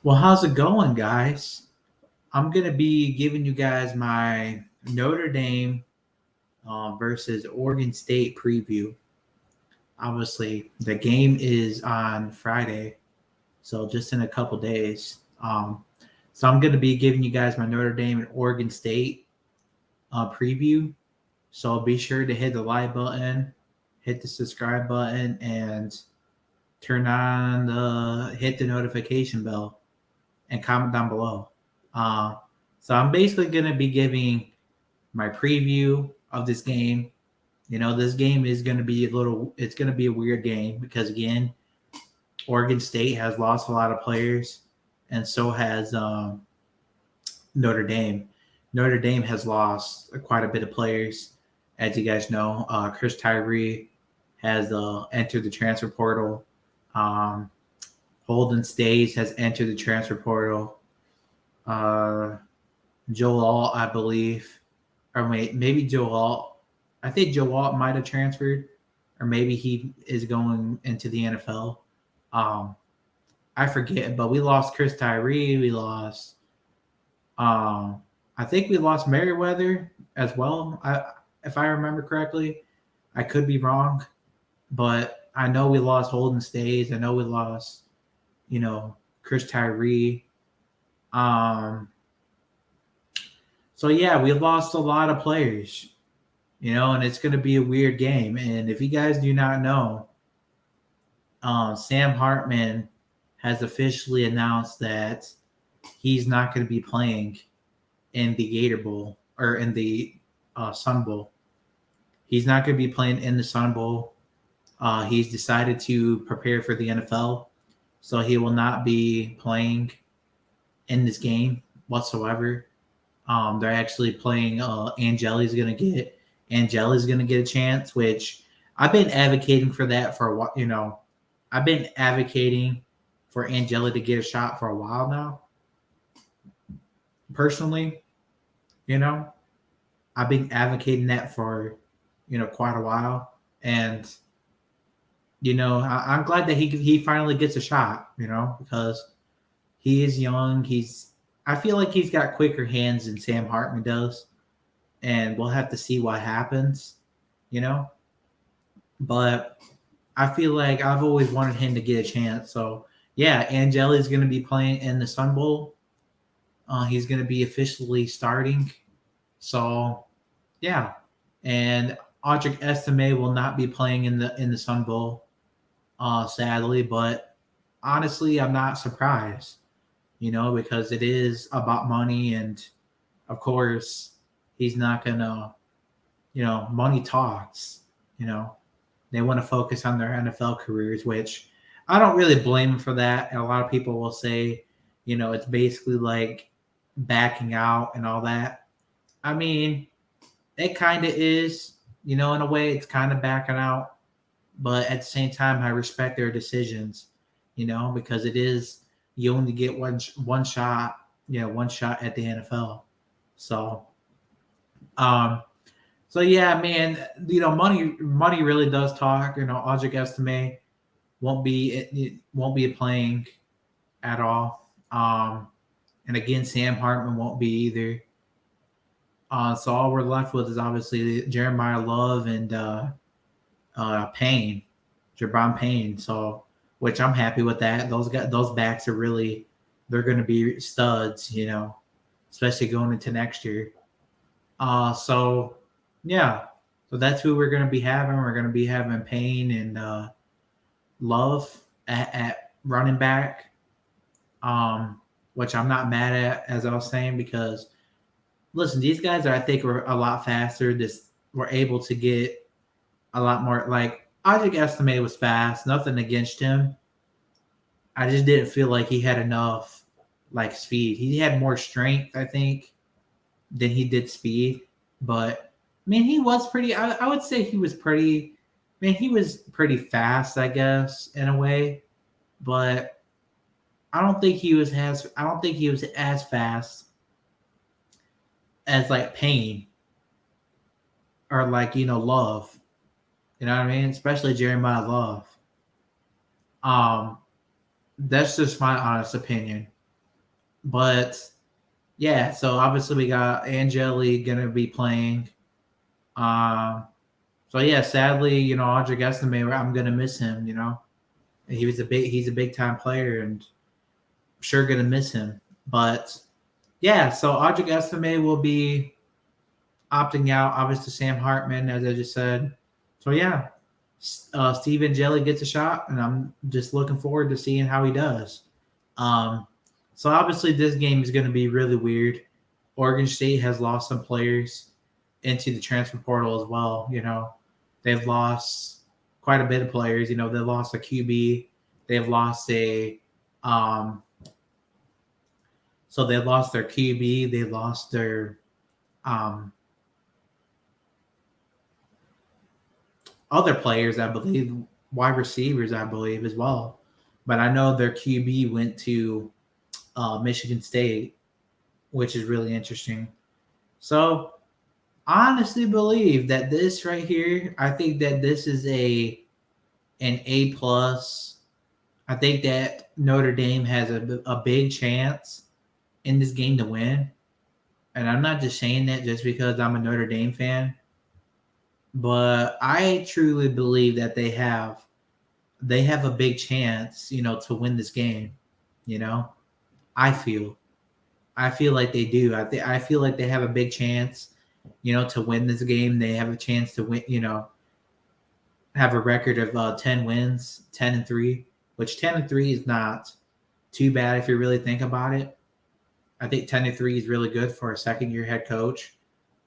Well, how's it going, guys? I'm going to be giving you guys my Notre Dame versus Oregon State preview. Obviously, the game is on Friday, so just in a couple days. So I'm going to be giving you guys my Notre Dame and Oregon State preview. So be sure to hit the like button, hit the subscribe button, and hit the notification bell and comment down below. Uh, so I'm basically going to be giving my preview of this game. This game is going to be it's going to be a weird game because, again, Oregon State has lost a lot of players, and so has Notre Dame. Notre Dame has lost quite a bit of players, as you guys know. Chris Tyree has entered the transfer portal. Um, Holden Stays has entered the transfer portal. Uh, Joel, I believe, or maybe Joel. I think Joel might have transferred, or maybe he is going into the NFL. Um, I forget, but we lost Chris Tyree. We lost. I think we lost Merriweather as well. If I remember correctly, I could be wrong, but I know we lost Holden Stays. I know we lost, Chris Tyree. Um, so yeah, we lost a lot of players. And it's going to be a weird game. And if you guys do not know, Sam Hartman has officially announced that he's not going to be playing in the Gator Bowl or in the Sun Bowl. He's not going to be playing in the Sun Bowl. He's decided to prepare for the NFL, so he will not be playing in this game whatsoever. They're actually playing. Angeli's gonna get a chance, which I've been advocating for that for a while. I've been advocating for Angeli to get a shot for a while now. Personally, you know, I've been advocating that for quite a while, and I'm glad that he finally gets a shot. Because he is young. I feel like he's got quicker hands than Sam Hartman does, and we'll have to see what happens. You know, but I feel like I've always wanted him to get a chance. So yeah, Angeli's going to be playing in the Sun Bowl. He's going to be officially starting. So yeah, and Audric Estime will not be playing in the Sun Bowl, sadly. But honestly, I'm not surprised. Because it is about money, and of course, he's not gonna. Money talks. You know, they want to focus on their NFL careers, which I don't really blame them for that. And a lot of people will say, it's basically like backing out and all that. I mean, it kind of is, in a way, it's kind of backing out. But at the same time, I respect their decisions, because it is, you only get one shot, one shot at the NFL. So, um, so yeah, man, money really does talk. Audric Estime won't be playing at all. And again, Sam Hartman won't be either. So all we're left with is obviously Jeremiah Love and Payne, Jabron Payne. So, which I'm happy with that. Those backs are really, they're going to be studs, especially going into next year. So yeah, so that's who we're going to be having. We're going to be having Payne and Love at running back, which I'm not mad at, as I was saying, because listen, these guys I think were a lot faster. Just were able to get a lot more. Like Audric Estime was fast, nothing against him. I just didn't feel like he had enough speed. He had more strength, I think, than he did speed. But I mean, he was pretty. I would say he was pretty. I mean, he was pretty fast, I guess, in a way. But I don't think he was as. I don't think he was as fast as Payne or Love. You know what I mean? Especially Jeremiah Love. Um, that's just my honest opinion. But yeah, so obviously we got Angeli gonna be playing. Um, so yeah, sadly, Audric Estime, I'm gonna miss him. He's a big time player, and I'm sure gonna miss him. But yeah, so Audric Estime will be opting out. Obviously, Sam Hartman, as I just said. So yeah, Steven Jelly gets a shot, and I'm just looking forward to seeing how he does. Um, so obviously, this game is going to be really weird. Oregon State has lost some players into the transfer portal as well. They've lost quite a bit of players. They lost a QB. They've lost a so they lost their QB. They lost their um, other players, I believe, wide receivers, I believe, as well. But I know their QB went to Michigan State, which is really interesting. So I honestly believe that this right here, I think that this is an A plus. I think that Notre Dame has a big chance in this game to win. And I'm not just saying that just because I'm a Notre Dame fan, but I truly believe that they have a big chance, to win this game. You know, I feel, I feel like they do. I feel like they have a big chance, to win this game. They have a chance to win. Have a record of 10 wins, 10-3, which 10-3 is not too bad if you really think about it. I think 10-3 is really good for a second year head coach.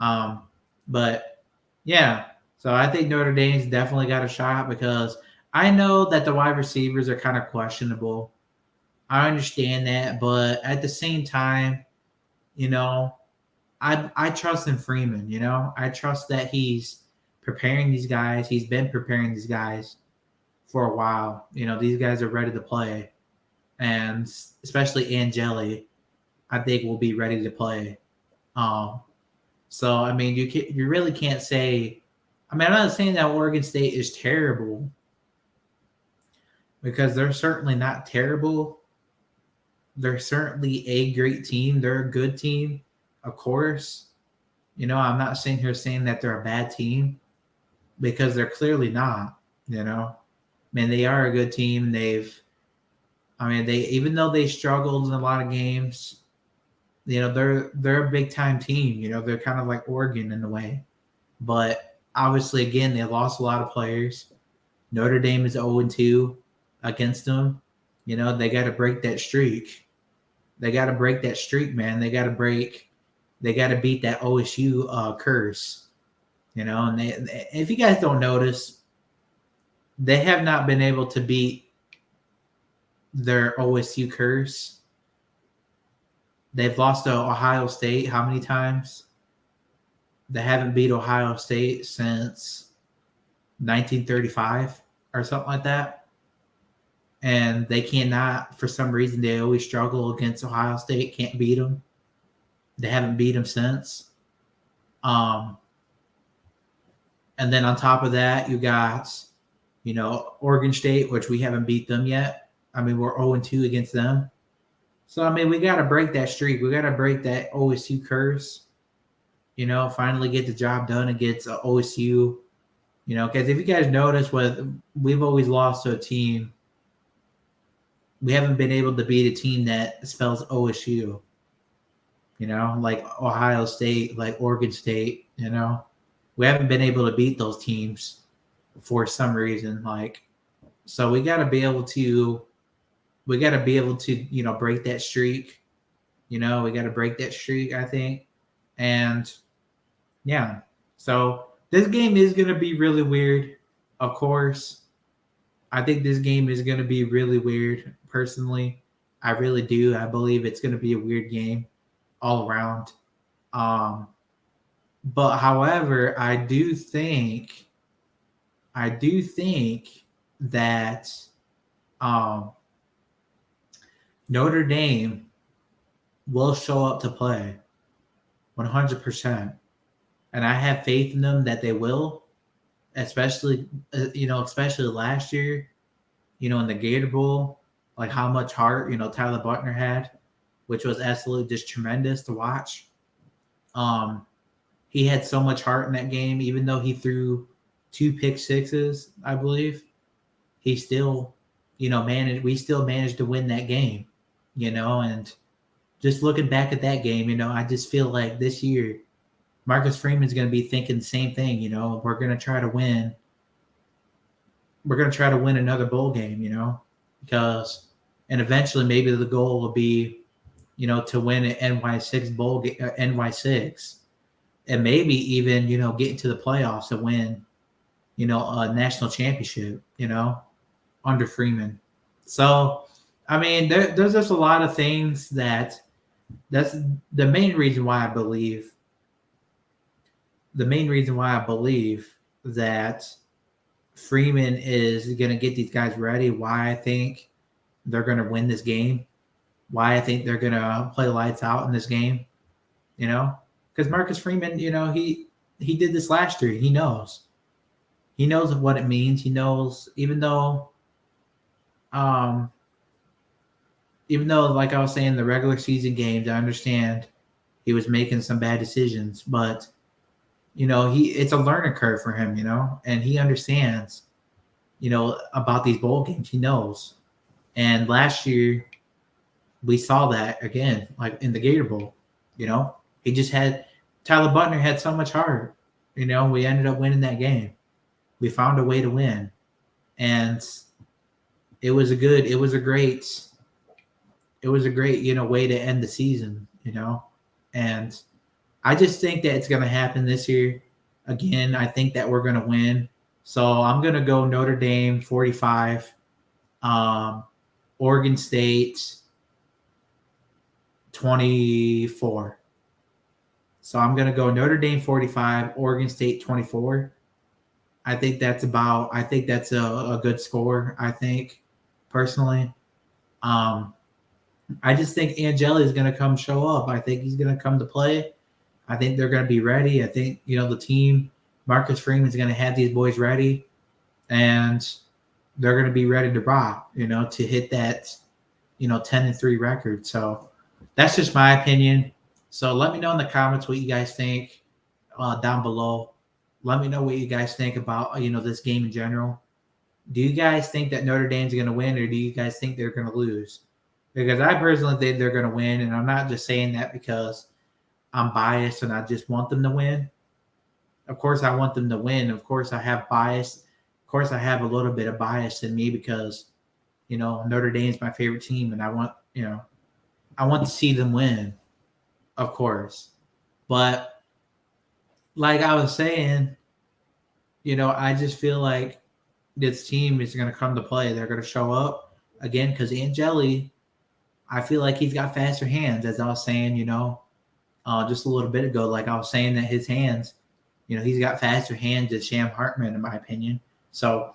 Um, but yeah, so I think Notre Dame's definitely got a shot because I know that the wide receivers are kind of questionable. I understand that, but at the same time, you know, I trust in Freeman. I trust that he's preparing these guys. He's been preparing these guys for a while. These guys are ready to play, and especially Angeli, I think will be ready to play. Um, so I mean, you really can't say. I mean, I'm not saying that Oregon State is terrible because they're certainly not terrible. They're certainly a great team. They're a good team, of course. I'm not sitting here saying that they're a bad team because they're clearly not. I mean, they are a good team. I mean, they even though they struggled in a lot of games, they're a big time team. They're kind of like Oregon in a way, but obviously, again, they lost a lot of players. Notre Dame is 0-2 against them. They got to break that streak. They got to break that streak, man. They got to break. They got to beat that OSU curse. And if you guys don't notice, they have not been able to beat their OSU curse. They've lost to Ohio State how many times? They haven't beat Ohio State since 1935 or something like that. And they cannot, for some reason, they always struggle against Ohio State, can't beat them. They haven't beat them since. And then on top of that, you got, Oregon State, which we haven't beat them yet. I mean, we're 0-2 against them. So, I mean, we got to break that streak. We got to break that OSU curse. Finally get the job done against OSU. Because if you guys notice, we've always lost to a team. We haven't been able to beat a team that spells OSU. Like Ohio State, like Oregon State. We haven't been able to beat those teams for some reason. So we got to be able to. We got to be able to, break that streak. We got to break that streak, I think. And yeah, so this game is going to be really weird, of course. I think this game is going to be really weird, personally. I really do. I believe it's going to be a weird game all around. But however, I do think that Notre Dame will show up to play 100%. And I have faith in them that they will, especially especially last year, in the Gator Bowl, like how much heart Tyler Buckner had. which was absolutely just tremendous to watch. Um, he had so much heart in that game, even though he threw 2 pick sixes, I believe. He still, managed. We still managed to win that game, and just looking back at that game, I just feel like this year Marcus Freeman's going to be thinking the same thing. We're going to try to win. We're going to try to win another bowl game, because, and eventually maybe the goal will be, to win an NY6 bowl, NY6, and maybe even, get into the playoffs and win, a national championship, under Freeman. So, I mean, there's just a lot of things that's the main reason why I believe. The main reason why I believe that Freeman is going to get these guys ready, why I think they're going to win this game, why I think they're going to play lights out in this game, because Marcus Freeman, he did this last year. He knows what it means. He knows, even though, like I was saying, the regular season games, I understand he was making some bad decisions, but it's a learning curve for him, and he understands, about these bowl games. He knows. And last year we saw that again, like in the Gator Bowl, he just had Tyler Butner had so much heart, we ended up winning that game. We found a way to win. And it was a great, way to end the season, and I just think that it's going to happen this year. Again, I think that we're going to win. So I'm going to go Notre Dame 45, Oregon State 24. So I'm going to go Notre Dame 45, Oregon State 24. I think that's a good score, I think, personally. I just think Angeli is going to come show up. I think he's going to come to play. I think they're going to be ready. I think, the team, Marcus Freeman is going to have these boys ready, and they're going to be ready to rock, to hit that, 10-3 record. So that's just my opinion. So let me know in the comments what you guys think down below. Let me know what you guys think about, this game in general. Do you guys think that Notre Dame's going to win, or do you guys think they're going to lose? Because I personally think they're going to win, and I'm not just saying that because I'm biased and I just want them to win. Of course, I want them to win. Of course, I have bias. Of course, I have a little bit of bias in me because, Notre Dame's my favorite team, and I want to see them win, of course. But like I was saying, I just feel like this team is going to come to play. They're going to show up again because Angeli, I feel like he's got faster hands, as I was saying, just a little bit ago. Like I was saying that his hands, he's got faster hands than Sam Hartman, in my opinion. So,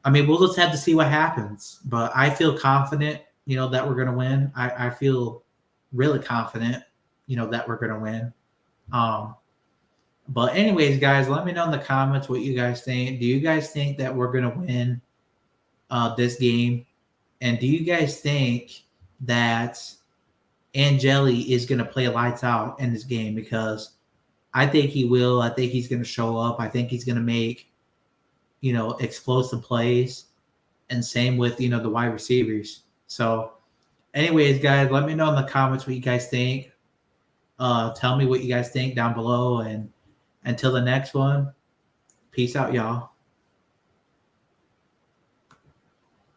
I mean, we'll just have to see what happens. But I feel confident, that we're going to win. I feel really confident, that we're going to win. But anyways, guys, let me know in the comments what you guys think. Do you guys think that we're going to win this game? And do you guys think that Angeli is going to play lights out in this game? Because I think he will. I think he's going to show up. I think he's going to make, explosive plays. And same with, the wide receivers. So anyways, guys, let me know in the comments what you guys think. Tell me what you guys think down below. And until the next one, peace out, y'all.